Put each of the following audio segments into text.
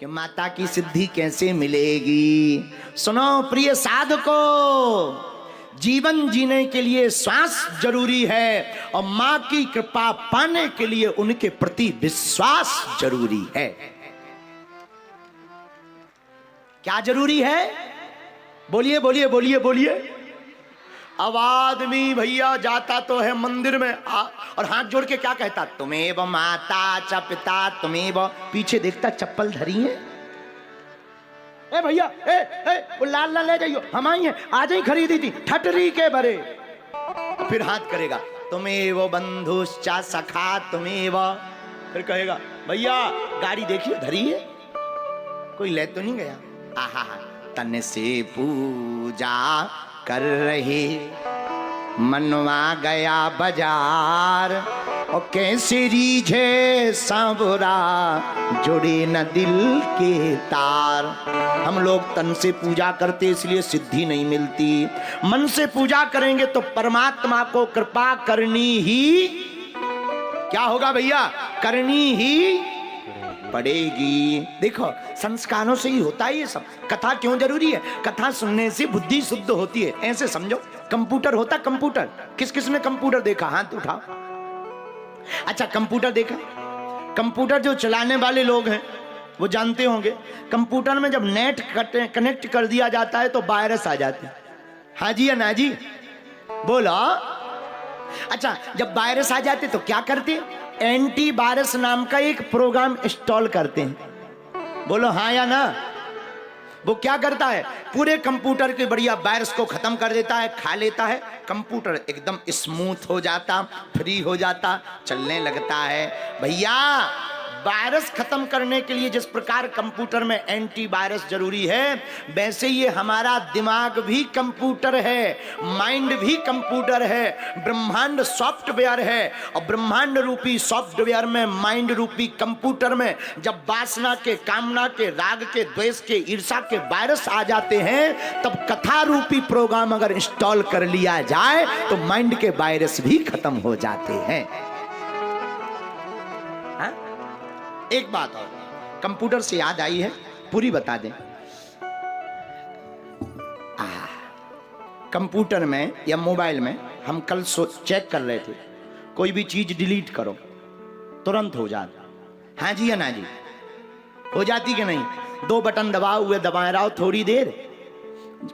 कि माता की सिद्धि कैसे मिलेगी। सुनो प्रिय साधको, जीवन जीने के लिए श्वास जरूरी है और मां की कृपा पाने के लिए उनके प्रति विश्वास जरूरी है। क्या जरूरी है? बोलिए बोलिए बोलिए बोलिए। अब आदमी भैया जाता तो है मंदिर में और हाथ जोड़ के क्या कहता, तुम्हें माता च पिता तुम्हें, पीछे देखता चप्पल धरी है। ए भैया वो लाल लाल ले जाइयो, हम आई हैं, आज ही खरीदी थी ठटरी के भरे। फिर हाथ करेगा, तुम्हें वो बंधुश्चा सखा तुम्हें वो। फिर कहेगा, भैया गाड़ी देखिए धरी है, कोई ले तो नहीं गया। आहा, तन से पूजा कर रहे मनवा गया बाजार, और कैसे रीझे सांवरा जुड़े न दिल के तार। हम लोग तन से पूजा करते इसलिए सिद्धि नहीं मिलती, मन से पूजा करेंगे तो परमात्मा को कृपा करनी ही क्या होगा भैया, करनी ही पड़ेगी। देखो संस्कारों से ही होता है ये सब। कथा क्यों जरूरी है? कथा सुनने से बुद्धि शुद्ध होती है। ऐसे समझो, कंप्यूटर होता, कंप्यूटर किस किस ने कंप्यूटर देखा, हाथ उठाओ। अच्छा कंप्यूटर देखा? कंप्यूटर जो चलाने वाले लोग हैं वो जानते होंगे, कंप्यूटर में जब नेट कनेक्ट कर दिया जाता है तो वायरस आ जाते हैं। हाँ जी या ना जी? बोला। अच्छा जब वायरस आ जाते तो क्या करते? एंटी वायरस नाम का एक प्रोग्राम इंस्टॉल करते हैं। बोलो हाँ या ना? वो क्या करता है, पूरे कंप्यूटर के बढ़िया वायरस को खत्म कर देता है, खा लेता है, कंप्यूटर एकदम स्मूथ हो जाता, फ्री हो जाता, चलने लगता है। भैया वायरस खत्म करने के लिए जिस प्रकार कंप्यूटर में एंटी वायरस जरूरी है, वैसे ये हमारा दिमाग भी कंप्यूटर है, माइंड भी कंप्यूटर है, ब्रह्मांड सॉफ्टवेयर है। और ब्रह्मांड रूपी सॉफ्टवेयर में, माइंड रूपी कंप्यूटर में जब वासना के, कामना के, राग के, द्वेष के, ईर्ष्या के वायरस आ जाते हैं, तब कथा रूपी प्रोग्राम अगर इंस्टॉल कर लिया जाए तो माइंड के वायरस भी खत्म हो जाते हैं। एक बात और कंप्यूटर से याद आई है, पूरी बता दें। कंप्यूटर में या मोबाइल में हम कल चेक कर रहे थे, कोई भी चीज डिलीट करो तुरंत हो जाता। हाँ जी या ना जी? हो जाती कि नहीं? दो बटन दबाए हुए दबाए रहो थोड़ी देर,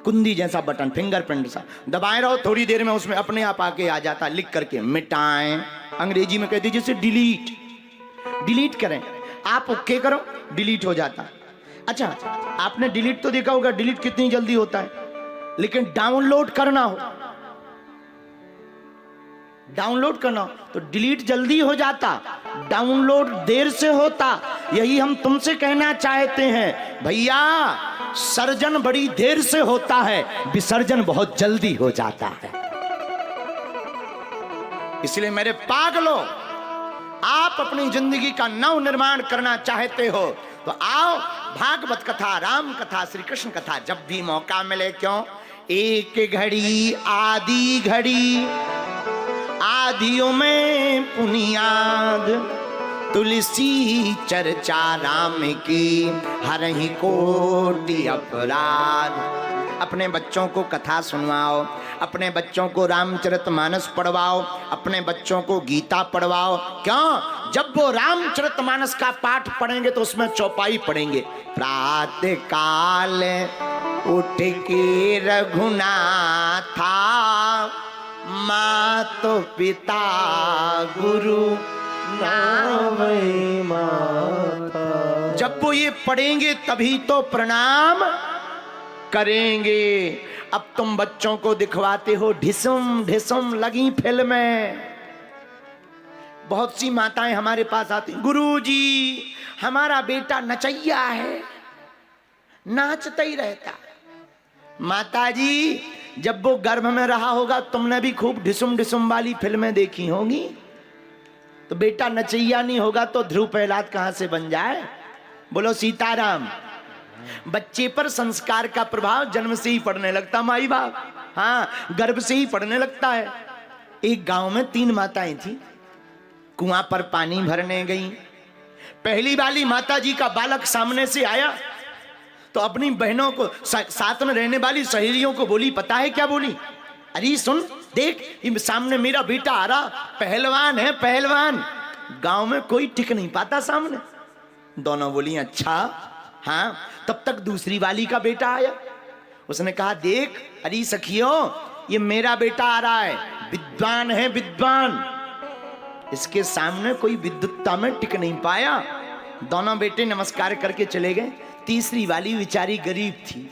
कुंदी जैसा बटन, फिंगरप्रिंट सा दबाए रहो, थोड़ी देर में उसमें अपने आप आके आ जाता लिख करके, मिटाएं। अंग्रेजी में कहती जैसे डिलीट, डिलीट करें, आप ओके करो डिलीट हो जाता। अच्छा आपने डिलीट तो देखा होगा, डिलीट कितनी जल्दी होता है, लेकिन डाउनलोड करना हो, डाउनलोड करना हो तो डिलीट जल्दी हो जाता, डाउनलोड देर से होता। यही हम तुमसे कहना चाहते हैं भैया, सर्जन बड़ी देर से होता है, विसर्जन बहुत जल्दी हो जाता है। इसलिए मेरे पागलों, आप अपनी जिंदगी का नव निर्माण करना चाहते हो तो आओ, भागवत कथा, राम कथा, श्री कृष्ण कथा जब भी मौका मिले। क्यों? एक घड़ी आदि घड़ी, आदियों में पुनियाद, तुलसी चर्चा राम की, हरहि कोटि अपराध। अपने बच्चों को कथा सुनवाओ, अपने बच्चों को रामचरितमानस पढ़वाओ, अपने बच्चों को गीता पढ़वाओ। क्यों? जब वो रामचरितमानस का पाठ पढ़ेंगे तो उसमें चौपाई पढ़ेंगे, प्रातः काल उठ के रघुनाथा, मातो पिता गुरु नावै माता। जब वो ये पढ़ेंगे तभी तो प्रणाम करेंगे। अब तुम बच्चों को दिखवाते हो ढिसुम ढिसुम लगी फिल्में। बहुत सी माताएं हमारे पास आती, गुरुजी हमारा बेटा नचैया है, नाचता ही रहता। माताजी जब वो गर्भ में रहा होगा तुमने भी खूब ढिसुम ढिसुम वाली फिल्में देखी होंगी, तो बेटा नचैया नहीं होगा तो ध्रुव प्रहलाद कहां से बन जाए? बोलो सीताराम। बच्चे पर संस्कार का प्रभाव जन्म से ही पड़ने लगता, माई बाप, हाँ गर्भ से ही पड़ने लगता है। एक गांव में 3 माताएं थी, कुआं पर पानी भरने गई, पहली वाली माता जी का बालक सामने से आया तो अपनी बहनों को, साथ में रहने वाली सहेलियों को बोली, पता है क्या बोली? अरे सुन, देख ये सामने मेरा बेटा आ रहा, पहलवान है पहलवान, गांव में कोई टिक नहीं पाता सामने। दोनों बोली अच्छा हाँ। तब तक दूसरी वाली का बेटा आया, उसने कहा देख अरे सखियों ये मेरा बेटा आ रहा है, विद्वान है विद्वान, इसके सामने कोई विद्वत्ता में टिक नहीं पाया। दोनों बेटे नमस्कार करके चले गए। तीसरी वाली बेचारी गरीब थी,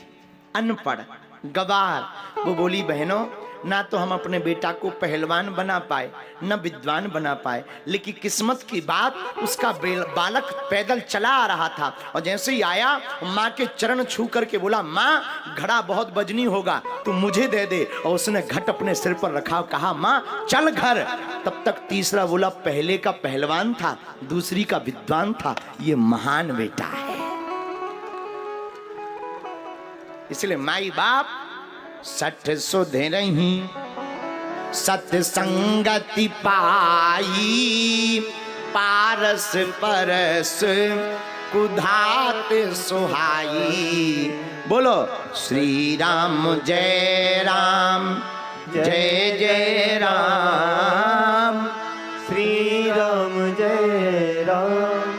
अनपढ़ गवार, वो बोली बहनों ना तो हम अपने बेटा को पहलवान बना पाए न विद्वान बना पाए, लेकिन किस्मत की बात उसका बालक पैदल चला आ रहा था और जैसे ही आया माँ के चरण छू करके बोला माँ घड़ा बहुत बजनी होगा तू मुझे दे दे, और उसने घट अपने सिर पर रखा, कहा माँ चल घर। तब तक तीसरा बोला पहले का पहलवान था दूसरी का विद्वान था, ये महान बेटा है। इसलिए माई बाप सठ सुधे रही सत्संगति पाई, पारस परस कुधात सुहाई। बोलो श्री राम जय राम जय जय राम, श्री राम जय राम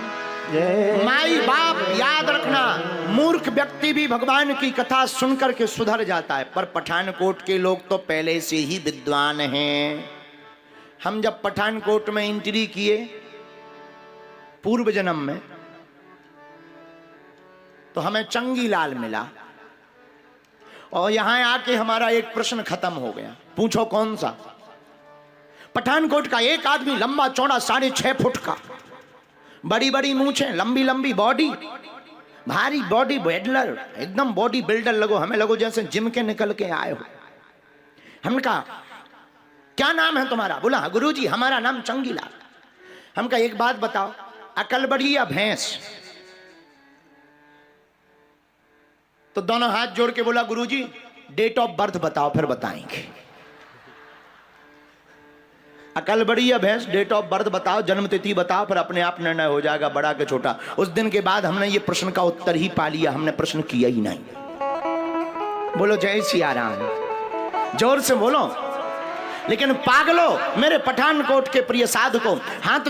जय। माई बाप याद रखना, मूर्ख व्यक्ति भी भगवान की कथा सुनकर के सुधर जाता है, पर पठानकोट के लोग तो पहले से ही विद्वान हैं। हम जब पठानकोट में एंट्री किए पूर्व जन्म में तो हमें चंगीलाल मिला और यहां आके हमारा एक प्रश्न खत्म हो गया। पूछो कौन सा? पठानकोट का एक आदमी लंबा चौड़ा 6.5 फुट का, बड़ी बड़ी मूंछें, लंबी लंबी बॉडी, भारी बॉडी बिल्डर, एकदम बॉडी बिल्डर लगो, हमें लगो जैसे जिम के निकल के आए हो। हमने कहा क्या नाम है तुम्हारा? बोला गुरुजी हमारा नाम चंगीलाल। हम कहा एक बात बताओ, अकल बढ़ी या भैंस? तो दोनों हाथ जोड़ के बोला गुरुजी डेट ऑफ बर्थ बताओ फिर बताएंगे। अकल बड़ी या भैंस? डेट ऑफ बर्थ बताओ, जन्म तिथि बताओ, फिर अपने आप निर्णय हो जाएगा बड़ा के छोटा। उस दिन के बाद हमने ये प्रश्न का उत्तर ही पा लिया, हमने प्रश्न किया ही नहीं। बोलो जय सिया राम, जोर से बोलो। लेकिन पागलो मेरे पठानकोट के प्रिय साधकों, हाथ